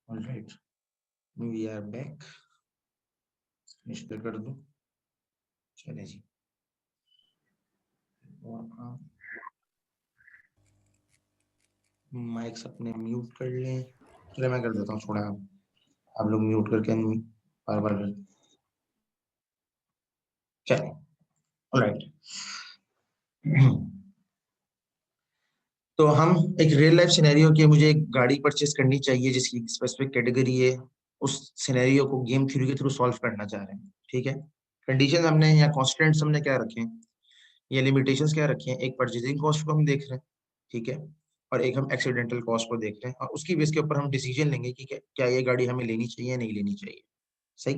All right, we are back. निश्चित कर दूं, चले जी। और माइक्स अपने म्यूट कर लें। चले मैं कर देता हूँ, छोड़ा आप लोग म्यूट करके बार बार कर। चले, ऑल राइट। तो हम एक रियल लाइफ सिनेरियो के, मुझे एक गाड़ी परचेस करनी चाहिए जिसकी स्पेसिफिक कैटेगरी है, उस सिनेरियो को गेम थ्योरी के थ्रू सॉल्व करना चाह रहे हैं। ठीक है, कंडीशन हमने या कॉन्स्टेंट्स हमने क्या रखे हैं या लिमिटेशंस क्या रखे हैं, एक परचेजिंग कॉस्ट को हम देख रहे हैं, ठीक है, और एक हम एक्सीडेंटल कॉस्ट को देख रहे हैं, और उसकी बेस के ऊपर हम डिसीजन लेंगे कि क्या ये गाड़ी हमें लेनी चाहिए या नहीं लेनी चाहिए। सही।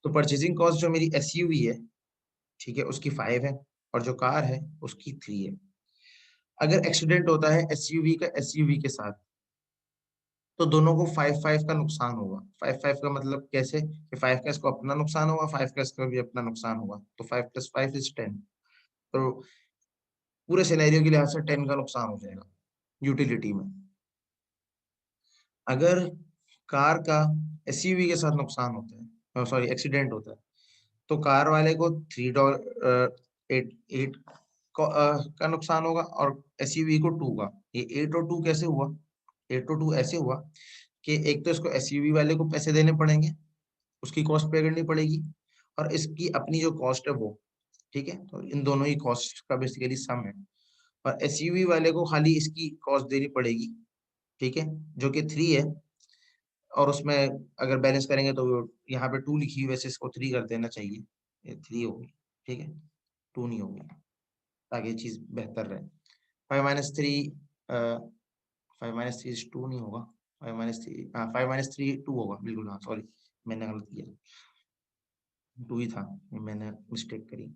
तो परचेजिंग कॉस्ट जो मेरी एसयूवी है, ठीक है, उसकी 5 है, और जो कार है उसकी 3 है। अगर एक्सीडेंट होता है एसयूवी का एसयूवी के साथ, तो दोनों को 5-5 का नुकसान होगा। 5-5 का मतलब कैसे कि 5 का इसको अपना नुकसान होगा, 5 का इसका भी अपना नुकसान होगा, तो 5 + 5 = 10। तो पूरे सिनेरियो के लिहाज से 10 का नुकसान हो जाएगा यूटिलिटी में। अगर कार का एसयूवी के साथ नुकसान होता है, सॉरी एक्सीडेंट होता है, तो कार वाले को $3.88 का नुकसान होगा, और एसयूवी को 2 का। ये 8 और 2 कैसे हुआ? 8 और 2 ऐसे हुआ कि एक तो इसको एसयूवी वाले को पैसे देने पड़ेंगे, उसकी कॉस्ट पे करनी पड़ेगी, और इसकी अपनी जो कॉस्ट है वो, ठीक है, तो इन दोनों ही कॉस्ट का बेसिकली सम है। और एसयूवी वाले को खाली इसकी कॉस्ट देनी पड़ेगी, ठीक है, जो कि 3 है, और उसमें अगर बैलेंस करेंगे तो यहाँ पे 2 लिखी हुई, वैसे इसको 3 कर देना चाहिए, ये 3 होगी, ठीक है, 2 नहीं होगी, ताकि ये चीज बेहतर रहे। 5 - 3, 5 - 3 = 2 नहीं होगा, 5 - 3, हाँ 5 - 3 2 होगा, बिल्कुल, हाँ सॉरी, मैंने गलत किया, 2 ही था, मैंने मिस्टेक करी,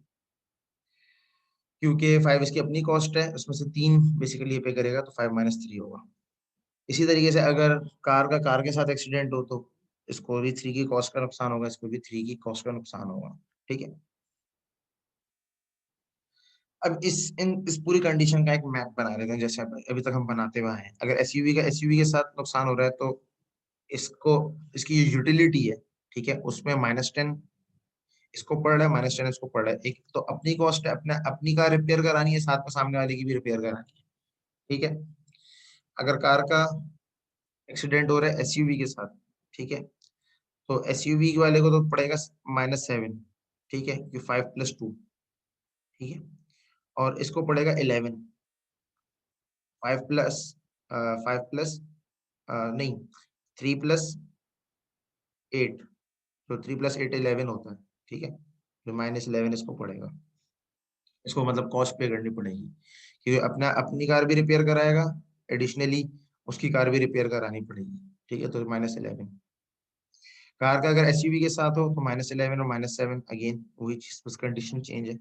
क्योंकि 5 इसकी अपनी कॉस्ट है, उसमें से 3 बेसिकली ये पे करेगा, तो 5 - 3 होगा। इसी तरीके से अगर कार के साथ एक्सीडेंट हो, तो इसको भी 3 की कॉस्ट का नुकसान होगा, इसको भी 3 की कॉस्ट का नुकसान होगा, ठीक है। अब इस पूरी कंडीशन का एक मैप बना लेते हैं, जैसे अभी तक हम बनाते हुए हैं। अगर एसयूवी का एसयूवी के साथ नुकसान हो रहा है, तो इसको, इसकी जो यूटिलिटी है, ठीक है, उसमें -10 इसको पड़ रहा है, -10 इसको पड़ रहा है। एक तो अपनी कॉस्ट है, अपना अपनी कार रिपेयर करानी है, साथ में सामने वाले की भी रिपेयर करानी है, ठीक है। अगर कार का एक्सीडेंट हो रहा है एसयूवी के साथ, ठीक है, तो एसयूवी वाले को तो पड़ेगा -7, ठीक है, कि 5 + 2, ठीक है, और इसको पड़ेगा 11। 5 प्लस नहीं, 3 + 8, तो 3 + 8 11 होता है, ठीक है, तो -11 इसको पड़ेगा, इसको मतलब कॉस्ट पे करनी पड़ेगी, क्योंकि अपना अपनी कार भी रिपेयर कराएगा, एडिशनली उसकी कार भी रिपेयर करानी पड़ेगी, ठीक है, तो -11। कार का अगर एसयूवी के साथ हो तो -11 और -7, अगेन वही चीज, बस कंडीशन चेंज है।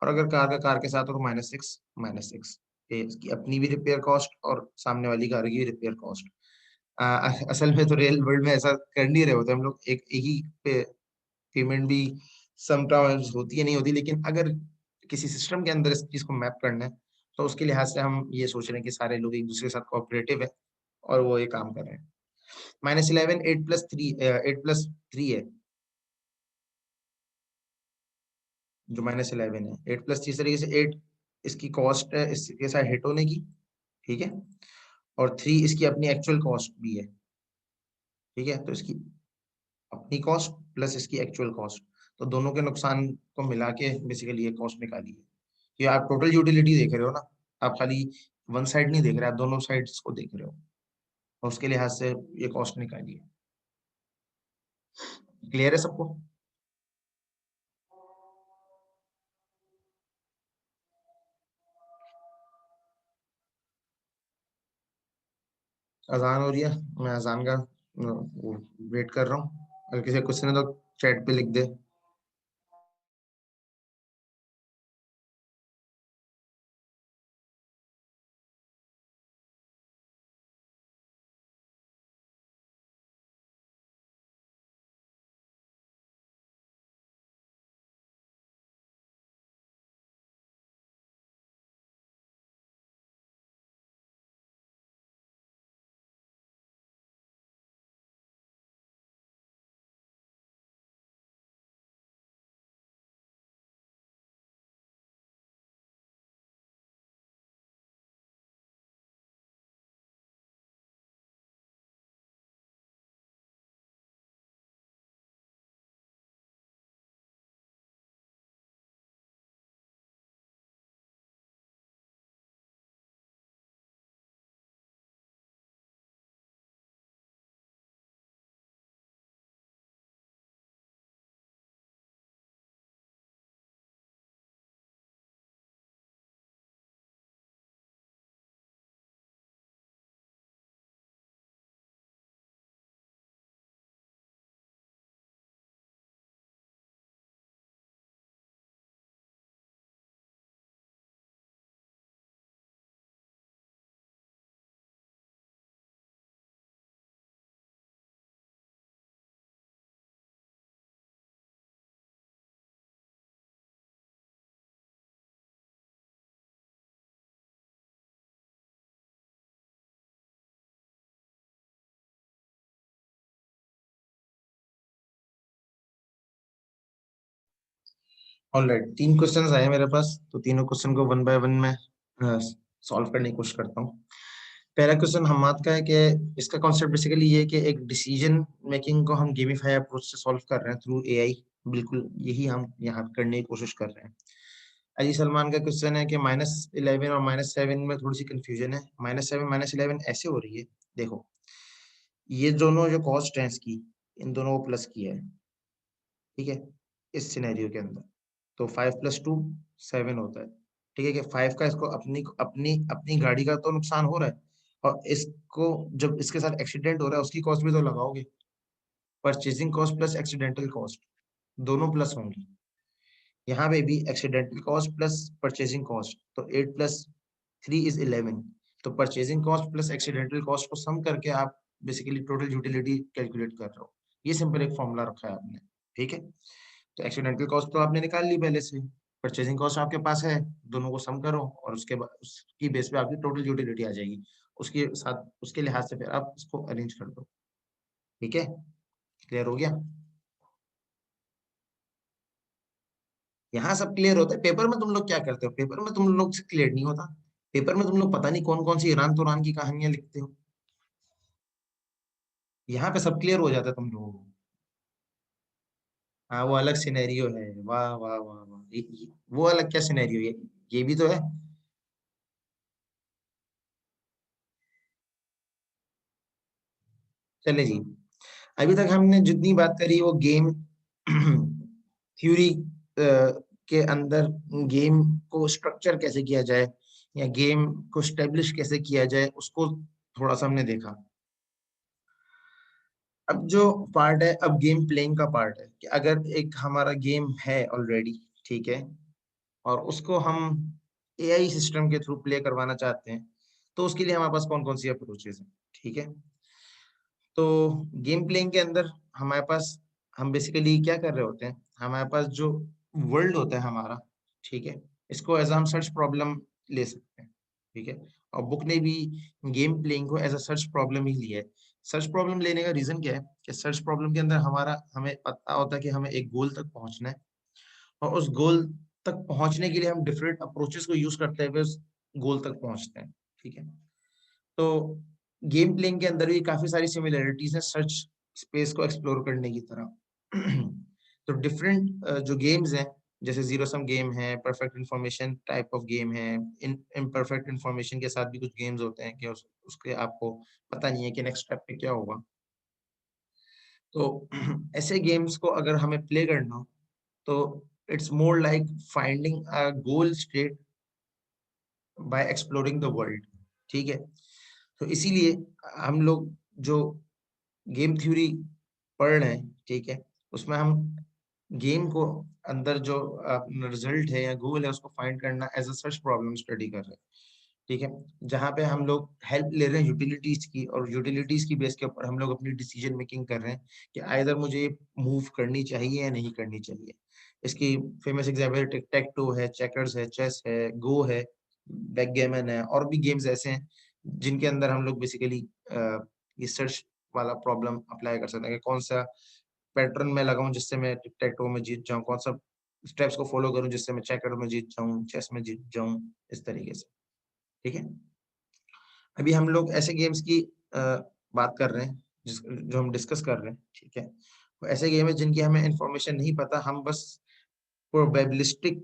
और अगर कार के साथ हो तो -6, इसकी अपनी भी रिपेयर कॉस्ट और सामने वाली कार की रिपेयर कॉस्ट। असल में तो रियल वर्ल्ड में ऐसा कर नहीं रहे होते हम लोग, एक ही पे पेमेंट भी समटाइम्स होती है, नहीं होती, लेकिन अगर किसी सिस्टम के अंदर इस चीज को मैप करना है, तो उसके लिहाज से हम ये सोच रहे हैं कि सारे लोग एक दूसरे के साथ कोऑपरेटिव है, और वो ये काम कर रहे हैं। -11 8 + 3 है, जो -11 है, 8 + 3 तरीके से 8 इसकी कॉस्ट है इसके साथ हिट होने की, ठीक है, और 3 इसकी अपनी एक्चुअल कॉस्ट भी है, ठीक है, तो इसकी अपनी कॉस्ट प्लस इसकी एक्चुअल कॉस्ट, तो दोनों के नुकसान को मिला के बेसिकली ये कॉस्ट निकाली है। ये आप टोटल यूटिलिटी देख रहे हो ना, आप खाली वन साइड नहीं देख रहे, आप दोनों साइड्स को देख रहे हो, और उसके लिहाज से ये कॉस्ट निकाली है। क्लियर है सबको? अजान हो रही है, मैं अजान का वेट कर रहा हूँ, अगर किसी क्वेश्चन है तो चैट पे लिख दे। ऑलराइट, 3 क्वेश्चंस आए मेरे पास, तो तीनों क्वेश्चन को वन बाय वन में सॉल्व करने की कोशिश करता हूँ। पहला क्वेश्चन हमाद का है कि इसका कॉन्सेप्ट बेसिकली ये है कि एक डिसीजन मेकिंग को हम गेमिफाई अप्रोच से सॉल्व कर रहे हैं थ्रू एआई। बिल्कुल यही हम यहाँ करने की कोशिश कर रहे हैं। अली सलमान का क्वेश्चन है कि -11 और -7 में थोड़ी सी कंफ्यूजन है। -7 -11 ऐसे हो रही है, देखो ये दोनों जो कॉस्ट है इसकी, इन दोनों को प्लस किया है, ठीक है, इस सिनेरियो के अंदर। तो 5 + 2 7 होता है, ठीक है, कि 5 का इसको अपनी अपनी अपनी गाड़ी का तो नुकसान हो रहा है, और इसको जब इसके साथ एक्सीडेंट हो रहा है उसकी कॉस्ट भी तो लगाओगे। Purchasing cost plus accidental cost दोनों प्लस होंगी। यहाँ पे भी accidental cost plus purchasing cost, तो 8 + 3 = 11। तो purchasing cost plus accidental cost को सम करके आप बेसिकली टोटल यूटिलिटी कैलकुलेट कर रहे हो। ये सिंपल एक फॉर्मूला रखा है आपने, ठीक है। तो एक्सीडेंटल कॉस्ट तो आपने निकाल ली पहले से, परचेजिंग कॉस्ट आपके पास है, दोनों को सम करो और उसके बाद उसकी बेस पे आपकी टोटल यूटिलिटी आ जाएगी। उसके साथ उसके लिहाज से फिर आप इसको अरेंज कर दो, ठीक है। क्लियर हो गया? यहाँ सब क्लियर होता है। पेपर में तुम लोग क्या करते हो? पेपर में तुम लोग से क्लियर नहीं होता। पेपर में तुम लोग पता नहीं कौन कौन सी ईरान तुरान की कहानियां लिखते हो। यहाँ पे सब क्लियर हो जाता है तुम लोगों को। हाँ, वो अलग सिनेरियो है। वाह वाह वाह वाह, वो अलग क्या सिनेरियो, ये भी तो है। चले जी, अभी तक हमने जितनी बात करी वो गेम थ्योरी के अंदर गेम को स्ट्रक्चर कैसे किया जाए या गेम को स्टेब्लिश कैसे किया जाए उसको थोड़ा सा हमने देखा। अब जो पार्ट है, अब गेम प्लेइंग का पार्ट है कि अगर एक हमारा गेम है ऑलरेडी, ठीक है, और उसको हम एआई सिस्टम के थ्रू प्ले करवाना चाहते हैं, तो उसके लिए हमारे पास कौन कौन सी अप्रोचेस हैं, ठीक है। तो गेम प्लेइंग के अंदर हमारे पास, हम बेसिकली क्या कर रहे होते हैं, हमारे पास जो वर्ल्ड होता है हमारा, ठीक है, इसको एज हम सर्च प्रॉब्लम ले सकते हैं, ठीक है। और बुक ने भी गेम प्लेइंग को एज अ सर्च प्रॉब्लम ही लिया है। सर्च प्रॉब्लम लेने का रीजन क्या है कि सर्च प्रॉब्लम के अंदर हमें पता होता है कि हमें एक गोल तक पहुंचना है, और उस गोल तक पहुंचने के लिए हम डिफरेंट अप्रोचेस को यूज करते हुए उस गोल तक पहुंचते हैं, ठीक है। तो गेम प्लेइंग के अंदर भी काफी सारी सिमिलरिटीज हैं सर्च स्पेस को एक्सप्लोर करने की तरह। तो डिफरेंट जो गेम्स हैं, जैसे जीरो सम गेम है, perfect information type of game है, इम्परफेक्ट इंफॉर्मेशन के साथ भी कुछ गेम्स होते हैं कि उसके आपको पता नहीं है कि नेक्स्ट स्टेप पे क्या होगा। तो ऐसे गेम्स को अगर हमें प्ले करना हो, तो it's more like finding a goal state by exploring the world, ठीक है। तो इसीलिए हम लोग जो गेम थ्योरी पढ़ रहे हैं, ठीक है, उसमें हम गेम को अंदर जो रिजल्ट है या गोल है उसको फाइंड करना as a search problem study कर रहे हैं, ठीक है। जहाँ पे हम लोग हेल्प ले रहे हैं यूटिलिटीज की, और यूटिलिटीज की बेस के ऊपर हम लोग अपनी डिसीजन मेकिंग कर रहे हैं कि आइदर मुझे मूव करनी चाहिए या नहीं करनी चाहिए। इसकी famous example tic tac toe है, चेकर्स है, चेस है, गो है, बैकगैमन है, और भी गेम्स ऐसे हैं जिनके अंदर हम लोग बेसिकली ये सर्च वाला प्रॉब्लम अप्लाई कर सकते हैं कि कौन सा पैटर्न में लगाऊं जिससे मैं टिक टैक टू में जीत जाऊं, कौन सा स्टेप्स को फॉलो करूं जिससे मैं चेकर में जीत जाऊं, चेस में जीत जाऊं, इस तरीके से, ठीक है। अभी हम लोग ऐसे गेम्स की बात कर रहे हैं जो हम डिस्कस कर रहे हैं, ठीक है। वो ऐसे गेम है जिनकी हमें इंफॉर्मेशन नहीं पता, हम बस प्रोबेबिलिस्टिक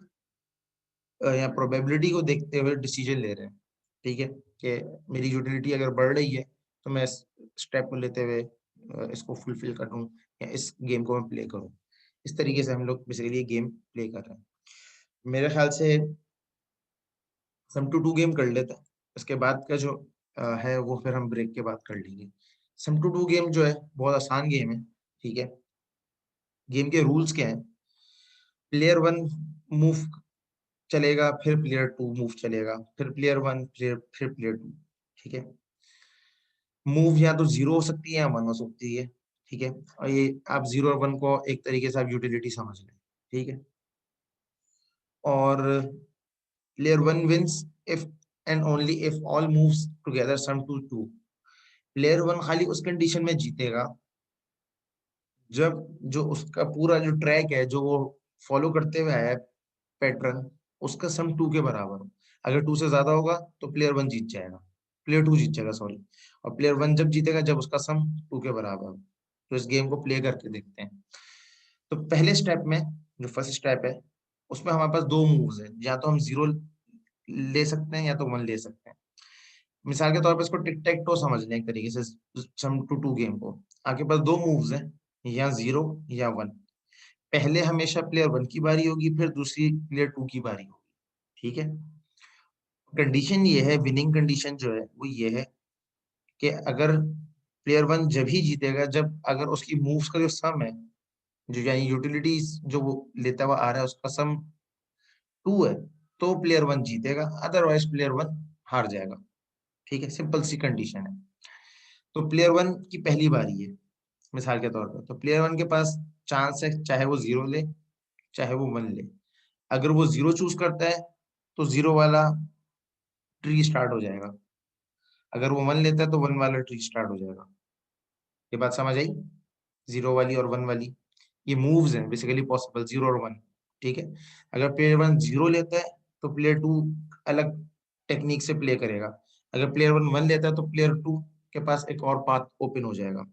या प्रोबेबिलिटी को देखते हुए डिसीजन ले रहे हैं, ठीक है, कि मेरी यूटिलिटी अगर बढ़ रही है तो मैं इस स्टेप को लेते हुए इसको फुलफिल करूं या इस गेम को मैं प्ले करूं। इस तरीके से हम लोग बेसिकली ये गेम प्ले कर रहे हैं। मेरे ख्याल से सम टू टू गेम कर लेते हैं, उसके बाद का जो है वो फिर हम ब्रेक के बाद कर लेंगे। सम टू टू गेम जो है बहुत आसान गेम है, ठीक है। गेम के रूल्स क्या है? प्लेयर वन मूव चलेगा, फिर प्लेयर टू मूव चलेगा, फिर प्लेयर वन, फिर प्लेयर टू, ठीक है। मूव या तो जीरो हो सकती है या वन हो सकती है, ठीक है। और ये आप जीरो और वन को एक तरीके से आप यूटिलिटी समझ लें, ठीक है। और player one wins if and only if all moves together sum to two. Player one खाली उस कंडीशन में जीतेगा जब जो उसका पूरा जो ट्रैक है जो वो फॉलो करते हुए आया है, पैटर्न, उसका सम 2 के बराबर हो। अगर 2 से ज्यादा होगा तो प्लेयर 1 जीत जाएगा, प्लेयर 2 जीत जाएगा सॉरी, और प्लेयर 1 जब जीतेगा जब उसका सम 2 के बराबर हो। तो इस गेम को प्ले करके देखते हैं। तो पहले स्टेप में, जो फर्स्ट स्टेप है, उसमें हमारे पास दो मूव्स है, या तो हम 0 ले सकते हैं या तो 1 ले सकते हैं। मिसाल के तौर पर इसको टिक टैक टो समझ लें एक तरीके से, सम टू टू गेम को। आपके पास दो मूव्स हैं, या 0 या 1। पहले हमेशा प्लेयर 1 की बारी होगी, फिर दूसरी प्लेयर 2 की बारी होगी, ठीक है। कंडीशन ये है, विनिंग कंडीशन जो है वो ये है कि अगर प्लेयर 1 जब ही जीतेगा जब अगर उसकी मूव्स का जो सम है, जो यानी यूटिलिटीज जो वो लेता हुआ आ रहा है उसका सम 2 है, तो प्लेयर 1 जीतेगा, अदरवाइज प्लेयर 1 हार जाएगा, ठीक है। सिंपल सी कंडीशन है। तो प्लेयर 1 की पहली बारी है मिसाल के तौर पर, तो प्लेयर 1 के पास चांस है चाहे वो 0 ले चाहे वो 1 ले। अगर वो 0 चूज करता है तो 0 वाला ट्री स्टार्ट हो जाएगा, अगर वो 1 लेता है तो 1 वाला ट्री स्टार्ट हो जाएगा। ये बात समझ आई, 0 वाली और 1 वाली, ये मूव्स हैं बेसिकली पॉसिबल, 0 और 1, ठीक है। अगर प्लेयर 1 0 लेता है तो प्लेयर 2 अलग टेक्निक से प्ले करेगा, अगर प्लेयर 1 1 लेता है तो प्लेयर 2 के पास एक और पाथ ओपन हो जाएगा।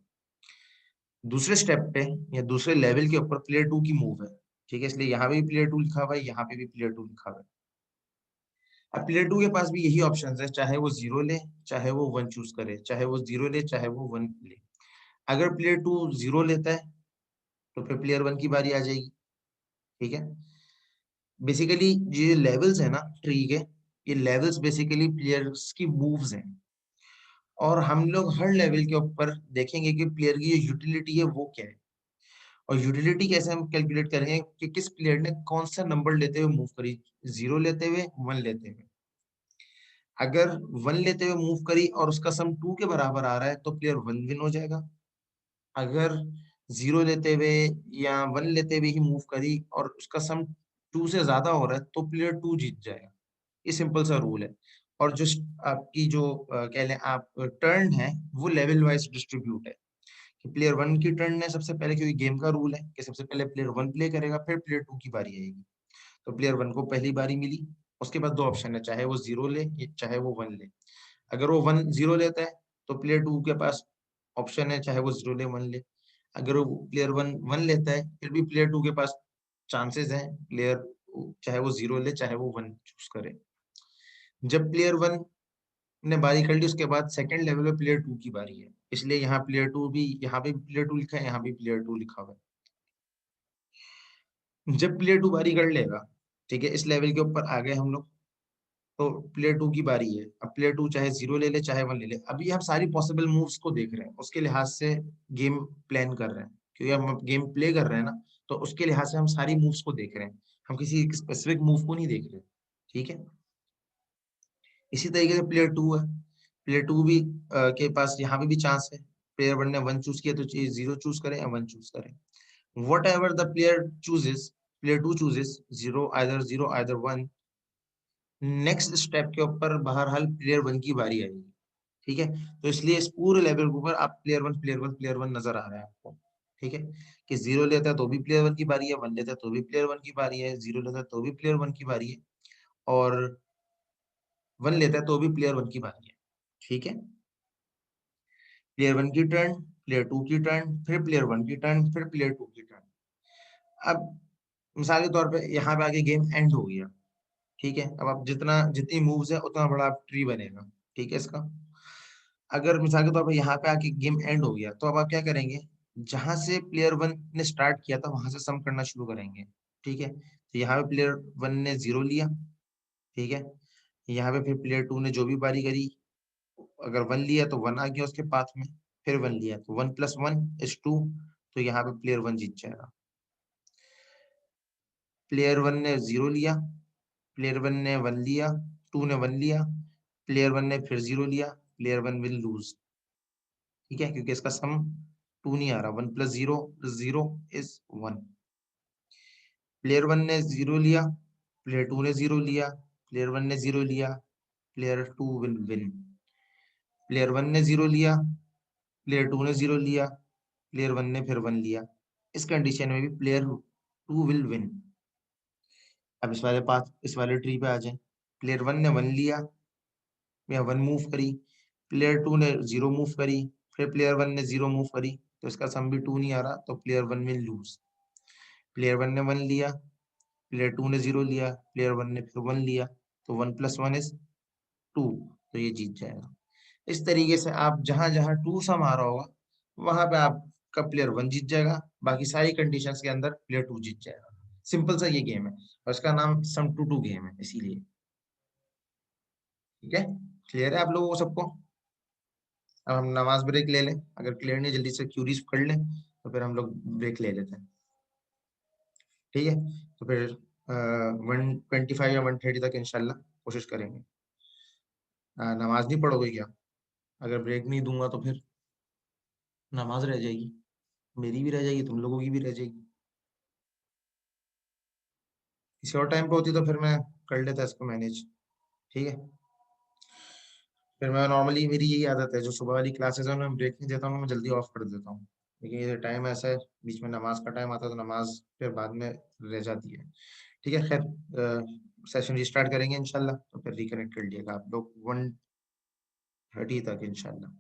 दूसरे स्टेप पे या दूसरे लेवल के ऊपर प्लेयर 2 की मूव है, ठीक है, इसलिए यहाँ पे भी प्लेयर 2 लिखा हुआ है, यहाँ पे भी प्लेयर 2 लिखा हुआ है। अब प्लेयर 2 के पास भी यही ऑप्शन है, चाहे वो 0 ले चाहे वो 1 चूज करे, चाहे वो 0 ले चाहे वो 1 ले। अगर प्लेयर 2 0 लेता है तो फिर प्लेयर 1 की बारी आ जाएगी, ठीक है। बेसिकली ये लेवल्स है ना ट्री के, ये लेवल्स बेसिकली प्लेयर्स की मूव्स हैं, और हम लोग हर लेवल के ऊपर देखेंगे कि प्लेयर की जो यूटिलिटी है वो क्या है। और यूटिलिटी कैसे हम कैलकुलेट करेंगे कि किस प्लेयर ने कौन सा नंबर लेते हुए मूव करी, 0 लेते हुए 1 लेते हुए। अगर 1 लेते हुए मूव करी और उसका सम 2 के बराबर आ रहा है तो प्लेयर 1 विन हो जाएगा। अगर 0 लेते हुए या 1 लेते हुए ही मूव करी और उसका सम 2 से ज्यादा हो रहा है तो प्लेयर 2 जीत जाएगा। ये सिंपल सा रूल है। और जो आपकी जो कह लें आप टर्न है वो लेवल वाइज डिस्ट्रीब्यूट है, कि प्लेयर 1 की टर्न है सबसे पहले, क्योंकि गेम का रूल है कि सबसे पहले प्लेयर 1 प्ले करेगा फिर प्लेयर 2 की बारी आएगी। तो प्लेयर 1 को पहली बारी मिली, उसके बाद दो ऑप्शन है, चाहे वो 0 ले चाहे वो 1 ले। अगर वो 1 0 लेता है तो प्लेयर 2 के पास ऑप्शन है चाहे वो 0 ले 1 ले। अगर वो प्लेयर 1 1 लेता है फिर भी प्लेयर 2 के पास चांसेस हैं, प्लेयर चाहे वो 0 ले चाहे वो 1 चूज करे। जब प्लेयर 1 ने बारी कर ली उसके बाद सेकंड लेवल पे प्लेयर 2 की बारी है, इसलिए यहाँ प्लेयर 2 भी, यहाँ पे प्लेयर 2 लिखा है, यहाँ भी प्लेयर 2 लिखा हुआ है। जब प्लेयर 2 बारी कर लेगा, ठीक है, इस लेवल के ऊपर आ गए हम लोग, तो प्लेयर 2 की बारी है। अब प्लेयर 2 चाहे 0 ले ले चाहे 1 ले ले, अभी हम सारी पॉसिबल मूव्स को देख रहे हैं, उसके लिहाज से गेम प्लान कर रहे हैं, क्योंकि हम गेम प्ले कर रहे हैं ना, तो उसके लिहाज से हम सारी मूव्स को देख रहे हैं, हम किसी स्पेसिफिक मूव को नहीं देख रहे, ठीक है। इसी तरीके से प्लेयर 2 है, प्लेयर 2 भी के पास यहाँ पे भी चांस है, प्लेयर 1 ने 1 चूज किया तो 0 चूज करें या 1 चूज करें। whatever the player chooses, player 2 chooses 0, either 0 either 1, next step के ऊपर बहरहाल प्लेयर 1 की बारी आएगी, ठीक है। तो इसलिए इस पूरे लेवल के ऊपर आप प्लेयर 1 प्लेयर 1 प्लेयर 1 नजर आ रहा है आपको, ठीक है, कि 0 लेता है तो भी प्लेयर 1 की बारी है, 1 लेता है तो भी प्लेयर 1 की बारी है, 0 लेता है तो भी प्लेयर 1 की बारी है, और 1 लेता है तो भी प्लेयर 1 की बारी है, ठीक है। प्लेयर 1 की टर्न, प्लेयर 2 की टर्न, फिर प्लेयर 1 की टर्न, फिर प्लेयर 2 की टर्न। अब मिसाल के तौर पे यहाँ पे आगे गेम एंड हो गया, ठीक है। अब आप जितनी मूव्स है उतना बड़ा आप ट्री बनेगा, ठीक है इसका। अगर मिसाल के तौर पर यहाँ पे आके गेम एंड हो गया तो अब आप क्या करेंगे, जहां से प्लेयर 1 ने स्टार्ट किया था वहां से सम करना शुरू करेंगे, ठीक है। तो यहाँ पे प्लेयर 1 ने 0 लिया, ठीक है। यहाँ पे फिर प्लेयर 2 ने जो भी बारी करी, अगर 1 लिया तो 1 आ गया उसके पाथ में, फिर 1 लिया तो 1 + 1 = 2, तो यहाँ पे प्लेयर 1 जीत जाएगा। प्लेयर 1 ने 0 लिया, प्लेयर 1 ने 1 लिया, 2 ने 1 लिया, प्लेयर 1 ने फिर 0 लिया, प्लेयर 1 विल लूज, ठीक है, क्योंकि इसका सम 2 नहीं आ रहा, 1 + 0 + 0 = 1। प्लेयर 1 ने 0 लिया, प्लेयर 2 ने 0 लिया, प्लेयर 1 ने 0 लिया, प्लेयर 2 विल विन। प्लेयर 1 ने 0 लिया, प्लेयर 2 ने 0 लिया, प्लेयर 1 ने फिर 1 लिया, इस कंडीशन में भी प्लेयर 2 विल विन। अब इस वाले पाथ, इस वाले ट्री पे आ जाए। प्लेयर 1 ने 1 लिया या 1 मूव करी, प्लेयर 2 ने 0 मूव करी, फिर प्लेयर 1 ने 0 मूव करी, तो इसका सम भी 2 नहीं आ रहा, तो प्लेयर 1 विल लूज। प्लेयर 1 ने 1 लिया, प्लेयर 2 ने 0 लिया, प्लेयर 1 ने फिर 1 लिया, तो 1 + 1 इज 2, तो ये जीत जाएगा। इस तरीके से आप जहां जहां 2 सम आ रहा होगा वहां पे आपका प्लेयर 1 जीत जाएगा, बाकी सारी कंडीशंस के अंदर प्लेयर 2 जीत जाएगा। सिंपल सा ये गेम है और इसका नाम सम टू 2 गेम है इसीलिए। ठीक है, क्लियर है आप लोगों को सबको? अब हम नमाज ब्रेक ले लें, अगर क्लियर नहीं जल्दी से क्यूरीज कर लें, तो फिर हम लोग ब्रेक ले लेते हैं। ठीक है, तो फिर 125 या 130 तक इंशाल्लाह कोशिश करेंगे। नमाज नहीं पढ़ोगे क्या? अगर ब्रेक नहीं दूंगा तो फिर नमाज रह जाएगी, मेरी भी रह जाएगी, तुम लोगों की भी रह जाएगी। किसी और टाइम पे होती तो फिर मैं कर लेता इसको मैनेज। ठीक है, फिर मैं नॉर्मली, मेरी यही आदत है, जो सुबह वाली क्लासेस है उनमें ब्रेक नहीं देता हूँ, मैं जल्दी ऑफ कर देता हूँ। लेकिन ये टाइम ऐसा है, बीच में नमाज का टाइम आता है, तो नमाज फिर बाद में रह जाती है। ठीक है, खैर सेशन रिस्टार्ट करेंगे इंशाल्लाह, तो फिर रिकनेक्ट कर लिएगा आप लोग 1:30 तक इंशाल्लाह।